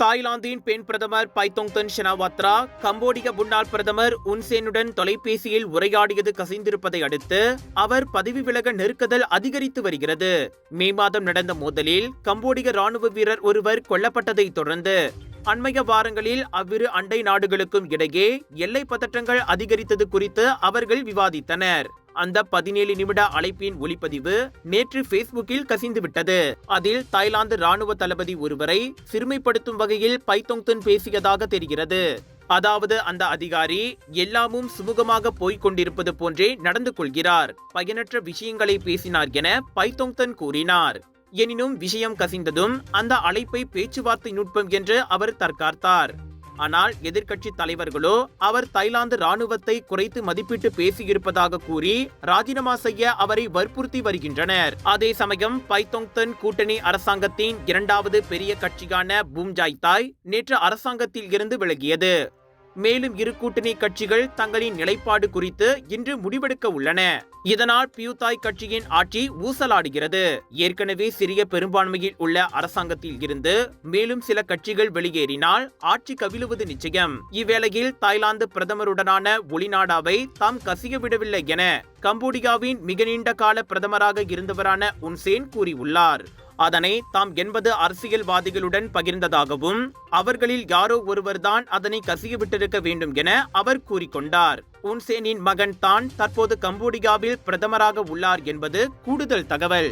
தாய்லாந்தின் பெண் பிரதமர் பைத்தோங்தன் ஷினவாத்ரா கம்போடிய முன்னாள் பிரதமர் உன்சேனுடன் தொலைபேசியில் உரையாடியது கசிந்திருப்பதை அடுத்து அவர் பதவி விலக நெருக்குதல் அதிகரித்து வருகிறது. மே மாதம் நடந்த மோதலில் கம்போடிய ராணுவ வீரர் ஒருவர் கொல்லப்பட்டதை தொடர்ந்து அண்மைய வாரங்களில் அவ்விரு அண்டை நாடுகளுக்கும் இடையே எல்லை பதற்றங்கள் அதிகரித்தது குறித்து அவர்கள் விவாதித்தனர். அந்த 17 நிமிட அழைப்பின் ஒளிப்பதிவு நேற்று பேஸ்புக்கில் கசிந்துவிட்டது. அதில் தாய்லாந்து ராணுவ தளபதி ஒருவரை சிறுமைப்படுத்தும் வகையில் பைத்தோங்தன் பேசியதாக தெரிகிறது. அதாவது அந்த அதிகாரி எல்லாமும் சுமூகமாக போய்க் கொண்டிருப்பது போன்றே நடந்து கொள்கிறார், பயனற்ற விஷயங்களை பேசினார் என பைத்தோங்தன் கூறினார். எனினும் விஷயம் கசிந்ததும் அந்த அழைப்பை பேச்சுவார்த்தை நுட்பம் என்று அவர் தற்காத்தார். ஆனால் எதிர்க்கட்சி தலைவர்களோ அவர் தாய்லாந்து ராணுவத்தை குறைத்து மதிப்பிட்டு பேசியிருப்பதாக கூறி ராஜினாமா செய்ய அவரை வற்புறுத்தி வருகின்றனர். அதே சமயம் பைத்தோங்தன் கூட்டணி அரசாங்கத்தின் இரண்டாவது பெரிய கட்சியான பூம்ஜாய் தாய் நேற்று அரசாங்கத்தில் இருந்து விலகியது. மேலும் இரு கூட்டணி கட்சிகள் தங்களின் நிலைப்பாடு குறித்து இன்று முடிவெடுக்க உள்ளன. இதனால் பியூதாய் கட்சியின் ஆட்சி ஊசலாடுகிறது. ஏற்கனவே சிறிய பெரும்பான்மையில் உள்ள அரசாங்கத்தில் இருந்து மேலும் சில கட்சிகள் வெளியேறினால் ஆட்சி கவிழுவது நிச்சயம். இவ்வேளையில் தாய்லாந்து பிரதமருடனான ஒளிநாடாவை தாம் கசிய விடவில்லை என கம்போடியாவின் மிக நீண்ட கால பிரதமராக இருந்தவரான உன்சேன் கூறியுள்ளார். அதனை தாம் 80 அரசியல்வாதிகளுடன் பகிர்ந்ததாகவும் அவர்களில் யாரோ ஒருவர்தான் அதனை கசியவிட்டிருக்க வேண்டும் என அவர் கூறிக்கொண்டார். உன்சேனின் மகன் தான் தற்போது கம்போடியாவில் பிரதமராக உள்ளார் என்பது கூடுதல் தகவல்.